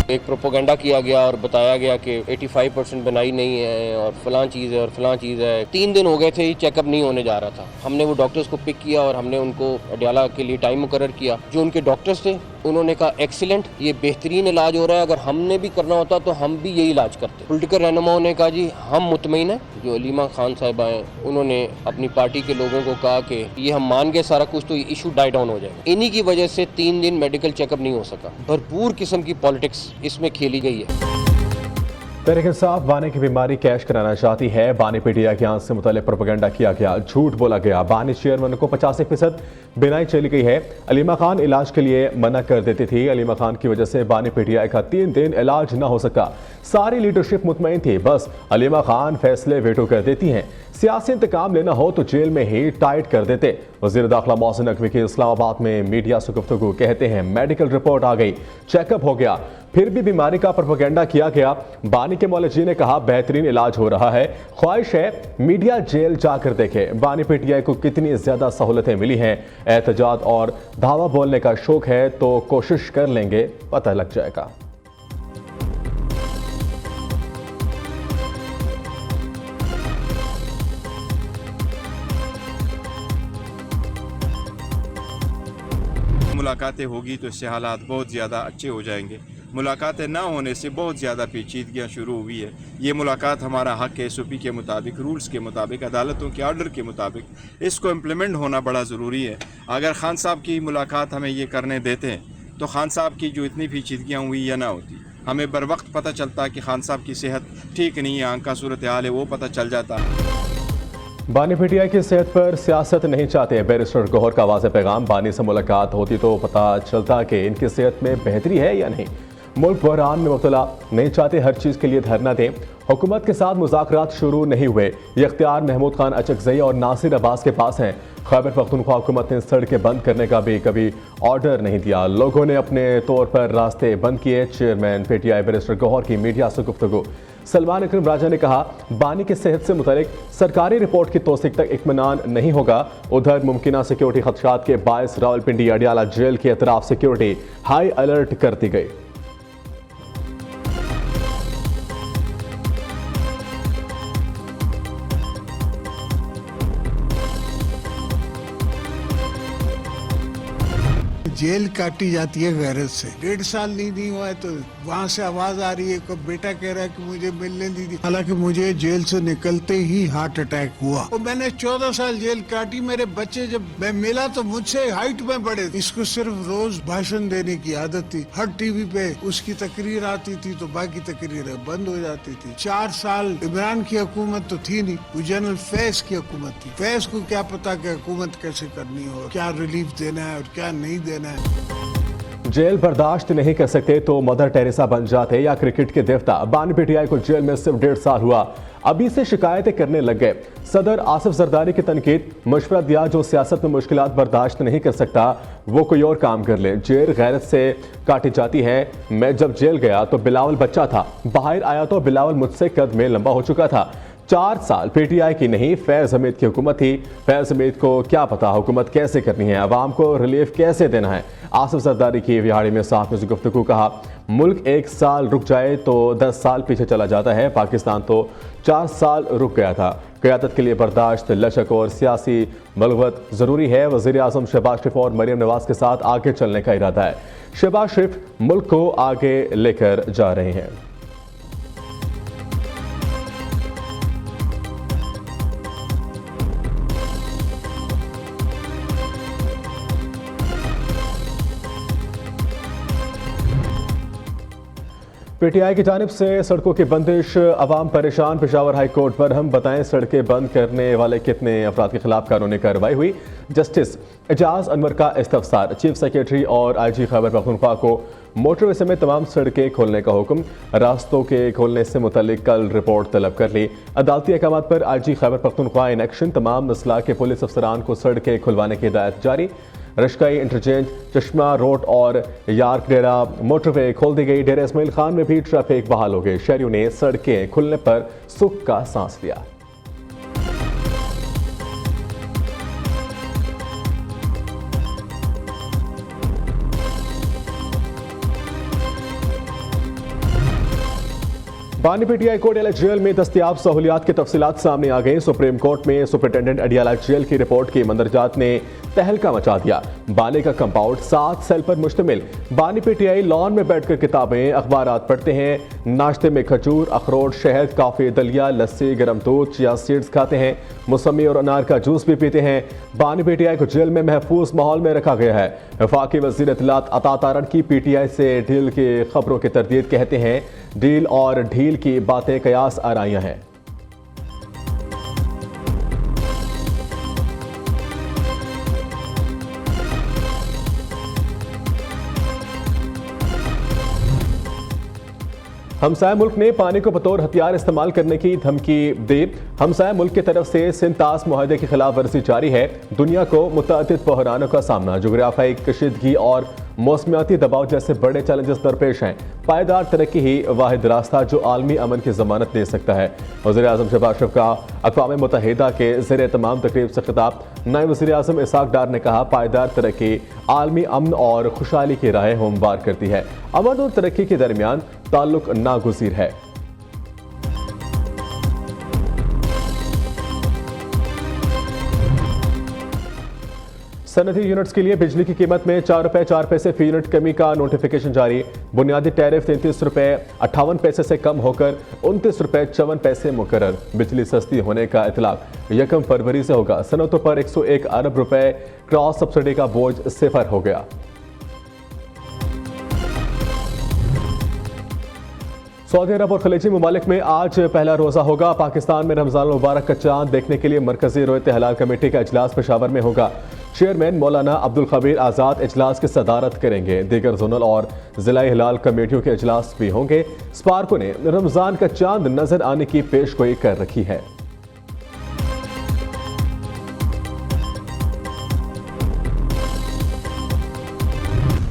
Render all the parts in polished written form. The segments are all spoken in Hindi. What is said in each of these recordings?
एक प्रोपोगंडा किया गया और बताया गया कि 85% बनाई नहीं है और फलां चीज़ है और फलां चीज़ है। 3 दिन हो गए थे, चेकअप नहीं होने जा रहा था। हमने वो डॉक्टर्स को पिक किया और हमने उनको अडयाला के लिए टाइम मुकर्रर किया। जो उनके डॉक्टर्स थे उन्होंने कहा एक्सीलेंट, ये बेहतरीन इलाज हो रहा है, अगर हमने भी करना होता तो हम भी यही इलाज करते। पॉलिटिकल रहनुमाओं ने कहा जी हम मुतमईन हैं। जो अलीमा खान साहिबा हैं उन्होंने अपनी पार्टी के लोगों को कहा कि ये हम मान गए सारा कुछ, तो ये इशू डाई डाउन हो जाएगा। इन्हीं की वजह से 3 दिन मेडिकल चेकअप नहीं हो सका। भरपूर किस्म की पॉलिटिक्स इसमें खेली गई है। तहरीक इंसाफ बानी की बीमारी कैश कराना चाहती है। बानी पीटीआई के यहाँ से मुतालिक प्रोपेगेंडा किया गया, झूठ बोला गया। बानी चेयरमैन को 85% बिनाई चली गई है। अलीमा खान इलाज के लिए मना कर देती थी। अलीमा खान की वजह से बानी पीटीआई का 3 दिन इलाज न हो सका। सारी लीडरशिप मुतमईन थी, बस अलीमा खान फैसले वेटो कर देती हैं। सियासी इंतकाम लेना हो तो जेल में ही टाइट कर देते। वज़ीर दाखिला मोहसिन नकवी की इस्लामाबाद में मीडिया से गुफ्तगू, कहते हैं मेडिकल रिपोर्ट आ गई, चेकअप हो गया, फिर भी बीमारी का प्रोपेगेंडा किया गया। बानी के मौलवी ने कहा बेहतरीन इलाज हो रहा है, ख्वाहिश है मीडिया जेल जाकर देखे बानी पीटीआई को कितनी ज्यादा सहूलतें मिली हैं। एहतजाज और धावा बोलने का शौक है तो कोशिश कर लेंगे, पता लग जाएगा। मुलाकातें होगी तो इससे हालात बहुत ज़्यादा अच्छे हो जाएंगे। मुलाकातें ना होने से बहुत ज़्यादा पेचीदगियाँ शुरू हुई है। ये मुलाकात हमारा हक है, SOP के मुताबिक, रूल्स के मुताबिक, अदालतों के ऑर्डर के मुताबिक इसको इम्प्लीमेंट होना बड़ा ज़रूरी है। अगर खान साहब की मुलाकात हमें ये करने देते हैं तो खान साहब की जो इतनी पेचीदगियाँ हुई या ना होती, हमें बर वक्त पता चलता कि खान साहब की सेहत ठीक नहीं है, आंख का सूरत हाल है, वो पता चल जाता। बानी पीटीआई की सेहत पर सियासत नहीं चाहते। बैरिस्टर गौहर का वाज़ेह पैगाम, बानी से मुलाकात होती तो पता चलता कि इनकी सेहत में बेहतरी है या नहीं। मुल्क बहरान में मुब्तला नहीं चाहते, हर चीज़ के लिए धरना दें। हुकूमत के साथ मुज़ाकरात शुरू नहीं हुए, ये इख्तियार महमूद खान अचकज़ई और नासिर अब्बास के पास हैं। खैबर पख्तूनख्वा हुकूमत ने सड़कें बंद करने का भी कभी ऑर्डर नहीं दिया, लोगों ने अपने तौर पर रास्ते बंद किए। चेयरमैन पीटीआई बैरिस्टर गौहर की मीडिया से गुफ्तगू। सलमान अकरम राजा ने कहा बानी की सेहत से मुतालिक सरकारी रिपोर्ट की तौसीक तक इत्मीनान नहीं होगा। उधर मुमकिन सिक्योरिटी खदशात के बायस रावलपिंडी अडियाला जेल के अतराफ सिक्योरिटी हाई अलर्ट कर दी गई। जेल काटी जाती है गैरत से। 1.5 साल नहीं हुआ है तो वहाँ से आवाज आ रही है, कब बेटा कह रहा है कि मुझे मिलने दीजिए। हालांकि मुझे जेल से निकलते ही हार्ट अटैक हुआ और मैंने 14 साल जेल काटी। मेरे बच्चे जब मैं मिला तो मुझसे हाइट में बड़े। इसको सिर्फ रोज भाषण देने की आदत थी। हर टीवी पे उसकी तकरीर आती थी तो बाकी तकरीरें बंद हो जाती थी। 4 साल इमरान की हुकूमत तो थी नहीं, वो जनरल फैज की हुकूमत थी। फैज को क्या पता कि हुकूमत कैसे करनी हो, क्या रिलीफ देना है और क्या नहीं देना है। जेल बर्दाश्त नहीं कर सकते तो मदर टेरेसा बन जाते या क्रिकेट के देवता। बानी पीटीआई को जेल में सिर्फ 1.5 साल हुआ, अभी से शिकायतें करने लग गए। सदर आसिफ जरदारी की तनकीद, मशवरा दिया जो सियासत में मुश्किलात बर्दाश्त नहीं कर सकता वो कोई और काम कर ले। जेल गैरत से काटी जाती है। मैं जब जेल गया तो बिलावल बच्चा था, बाहर आया तो बिलावल मुझसे कद में लंबा हो चुका था। 4 साल पीटीआई की नहीं फैज हमीद की हुकूमत थी। फैज हमीद को क्या पता हुकूमत कैसे करनी है, अवाम को रिलीफ कैसे देना है। आसिफ जरदारी की विहाड़ी में साहब ने गुफ्तगू कहा मुल्क 1 साल रुक जाए तो 10 साल पीछे चला जाता है। पाकिस्तान तो 4 साल रुक गया था। क़यादत के लिए बर्दाश्त, लचक और सियासी बलगत ज़रूरी है। वज़ीर आज़म शहबाज शरीफ और मरीम नवाज के साथ आगे चलने का इरादा है। शहबाज शरीफ मुल्क को आगे लेकर जा रहे हैं। पीटीआई की जानिब से सड़कों की बंदिश, अवाम परेशान। पेशावर हाई कोर्ट पर हम बताएं सड़कें बंद करने वाले कितने अफराद के खिलाफ कानूनी कार्रवाई हुई। जस्टिस एजाज अनवर का इस्तफसार, चीफ सेक्रेटरी और IG खैबर पख्तूनख्वा को मोटरवे समेत तमाम सड़कें खोलने का हुक्म। रास्तों के खोलने से मुतल्लिक कल रिपोर्ट तलब कर ली। अदालती अहकाम पर IG Khyber Pakhtunkhwa in action, तमाम असला के पुलिस अफसरान को सड़कें खुलवाने की हिदायत जारी। रशकाई इंटरचेंज, चश्मा रोड और यार्क डेरा मोटरवे खोल दी गई। डेरा इस्माइल खान में भी ट्रैफिक बहाल हो गई। शहरियों ने सड़कें खुलने पर सुख का सांस लिया। बानी पीटीआई को अडियाला जेल में दस्तयाब सहूलियात की तफसीलात सामने आ गई। सुप्रीम कोर्ट में सुपरिटेंडेंट अडियाला जेल की रिपोर्ट की मंदरजात ने तहलका मचा दिया। बानी का कंपाउंड 7 सेल पर मुश्तमिल। बानी पीटीआई लॉन में बैठकर किताबें अखबारात पढ़ते हैं। नाश्ते में खजूर, अखरोट, शहद, काफी, दलिया, लस्सी, गर्म दूध, चिया सीड्स खाते हैं। मौसमी और अनार का जूस भी पीते हैं। बानी पीटीआई को जेल में महफूज माहौल में रखा गया है। वफाकी वजीर इत्तलात अता तारण की पीटीआई से डील की खबरों की तरदीद कहते हैं डील और ढील की बातें कयास आराइयां हैं। हमसाया मुल्क ने पानी को बतौर हथियार इस्तेमाल करने की धमकी दी। हमसाया मुल्क की तरफ से सिंतास मुआहदे की खिलाफ वर्जी जारी है। दुनिया को मुतअद्दिद बहरानों का सामना, जोग्राफियाई कशीदगी और मौसमियाती दबाव जैसे बड़े चैलेंजेस दरपेश हैं। पायदार तरक्की ही वाहिद रास्ता जो आलमी अमन की जमानत दे सकता है। वज़ीर आज़म शहबाज शरीफ का अक़वाम मुत्तहिदा के ज़ेरे तमाम तकरीब से खिताब। नायब वज़ीर आज़म इसहाक डार ने कहा पायदार तरक्की आलमी अमन और खुशहाली की राह हमवार करती है। अमन और तरक्की के दरमियान ताल्लुक नागुज़ीर है। सनदी यूनिट्स के लिए बिजली की कीमत में 4 रुपए 4 पैसे फी यूनिट कमी का नोटिफिकेशन जारी। बुनियादी टैरिफ 33 रुपए 58 पैसे से कम होकर 29 रुपए 54 पैसे मुकर्रर। बिजली सस्ती होने का इतलाक 1 फरवरी से होगा। सनतों पर 101 अरब रुपए क्रॉस सब्सिडी का बोझ सिफर हो गया। सऊदी अरब और खलीजी ममालिक में आज पहला रोजा होगा। पाकिस्तान में रमजान मुबारक का चांद देखने के लिए मरकजी रोयत हलाल कमेटी का इजलास पेशावर में होगा। चेयरमैन मौलाना अब्दुल खबीर आज़ाद इजलास की सदारत करेंगे। दीगर जोनल और जिला हिलाल कमेटियों के इजलास भी होंगे। स्पार्को ने रमजान का चांद नजर आने की पेशगोई कर रखी है।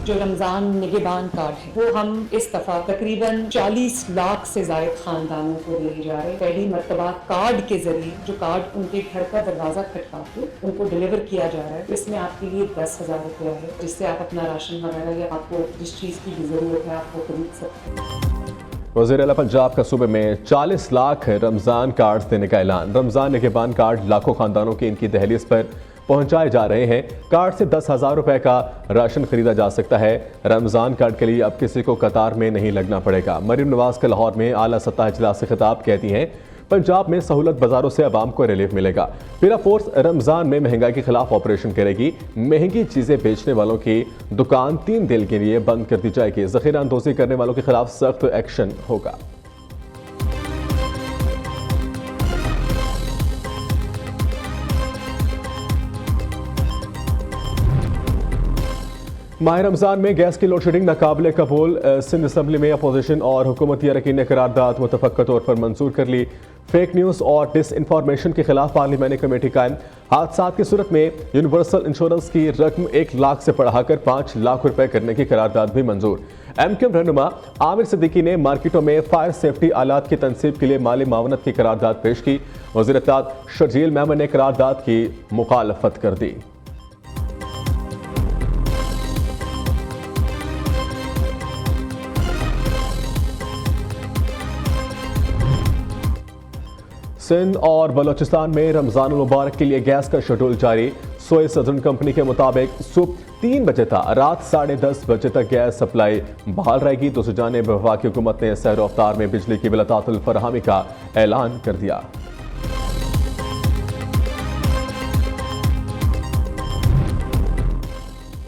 जो रमज़ान निगहबान कार्ड है वो हम इस दफ़ा तकरीबन 40 लाख से ज़ायद खानदानों को दिए जा रहे हैं। पहली मरतबा कार्ड के जरिए जो कार्ड उनके घर का दरवाज़ा खटका के उनको डिलीवर किया जा रहा है। इसमें आपके लिए 10,000 रुपया है जिससे आप अपना राशन वगैरह या आपको जिस चीज़ की भी ज़रूरत है आप वो खरीद सकते हैं। वज़ीर आला पंजाब का सूबे में 40 लाख रमज़ान कार्ड देने का ऐलान। रमज़ान निगहबान कार्ड लाखों खानदानों की इनकी दहलीज पर पहुंचाए जा रहे हैं। कार्ड से 10,000 रुपए का राशन खरीदा जा सकता है। रमज़ान कार्ड के लिए अब किसी को कतार में नहीं लगना पड़ेगा। मरीम नवाज का लाहौर में आला सतह इजलास से खिताब कहती हैं पंजाब में सहूलत बाजारों से अवाम को रिलीफ मिलेगा। पीरा फोर्स रमज़ान में महंगाई के खिलाफ ऑपरेशन करेगी। महंगी चीज़ें बेचने वालों की दुकान 3 दिन के लिए बंद कर दी जाएगी। ज़ख़ीरा अंदोज़ी करने वालों के खिलाफ सख्त एक्शन होगा। माह रमज़ान में गैस की लोड शेडिंग नाकाबिले कबूल। सिंध असम्बली में अपोजिशन और हुकूमती अरकान ने करारदाद मुतफ़क्का तौर पर मंजूर कर ली। फेक न्यूज़ और डिस इन्फॉर्मेशन के खिलाफ पार्लिमानी कमेटी कायम। हादसात की सूरत में यूनिवर्सल इंश्योरेंस की रकम 1 लाख से बढ़ाकर 5 लाख रुपए करने की करारदाद भी मंजूर। MQM रहनुमा आमिर सिद्दीकी ने मार्केटों में फायर सेफ्टी आलात की तनसीब के लिए माली मावनत की करारदाद पेश की। वज़ीर इत्तलात शर्जील मेमन ने करारदाद की मुखालफत कर दी। सिंध और बलोचिस्तान में रमज़ान मुबारक के लिए गैस का शेड्यूल जारी। सोए सदर्न कंपनी के मुताबिक सुबह 3 बजे तक रात 10:30 बजे तक गैस सप्लाई बहाल रहेगी। दूसरी जानिब वफाकी हुकूमत ने सैर रफ्तार में बिजली की बिलातातुल फराहमी का ऐलान कर दिया।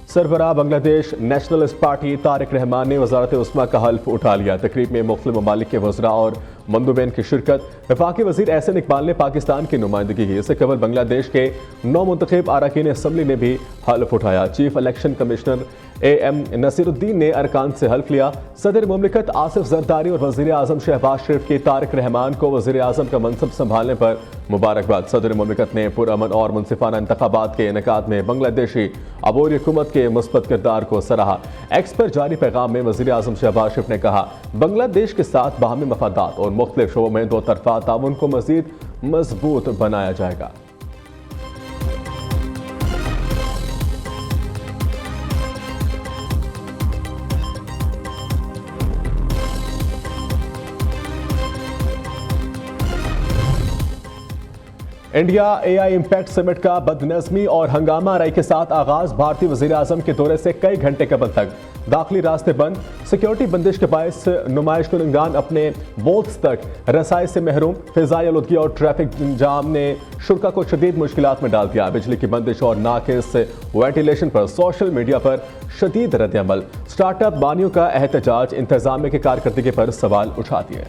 सरबराह बांग्लादेश नेशनलिस्ट पार्टी तारिक रहमान ने वजारत उस्मा का हल्फ उठा लिया। तकरीब में मुख्तलिफ ममालिक के वज़रा और मंदुबैन की शिरकत। वफाकी वज़ीर एहसन इकबाल ने पाकिस्तान की नुमाइंदगी की। इससे कबल बांग्लादेश के 9 मुंतखब अरकान असम्बली ने भी हल्फ उठाया। Chief election commissioner AM Nasiruddin ने अरकान से हल्फ लिया। सदर मुमलिकत आसिफ जरदारी और वज़ीर आज़म शहबाज शरीफ की तारिक रहमान को वज़ीर आज़म का मनसब संभालने पर मुबारकबाद। सदर मुमलिकत ने पुरअमन और मुनसिफाना इंतखाबात के इनेकाद में बांग्लादेशी अबोरी हुकूमत के मुस्बत किरदार को सराहा। एक्स पर जारी पैगाम में वज़ीर आज़म शहबाज शरीफ ने कहा बांग्लादेश के साथ बाहमी मफादात और मुख्तलिफ शोबों में 2 तरफा ताउन को मज़ीद मजबूत बनाया जाएगा। इंडिया एआई इम्पैक्ट समिट का बदनज़मी और हंगामा आराई के साथ आगाज। भारतीय वज़ीर आज़म के दौरे से कई घंटे कबल तक दाखिली रास्ते बंद। सिक्योरिटी बंदिश के बायस नुमाइश कुनंदान अपने बूथ्स तक रसाई से महरूम। फिज़ाई आलूदगी और ट्रैफिक जाम ने शुरा को शदीद मुश्किलात में डाल दिया। बिजली की बंदिश और नाकिस वेंटिलेशन पर सोशल मीडिया पर शदीद रद्द-ए-अमल। स्टार्टअप बानियों का एहतजाज इंतजामिया की कारकर्दगी पर सवाल उठाती है।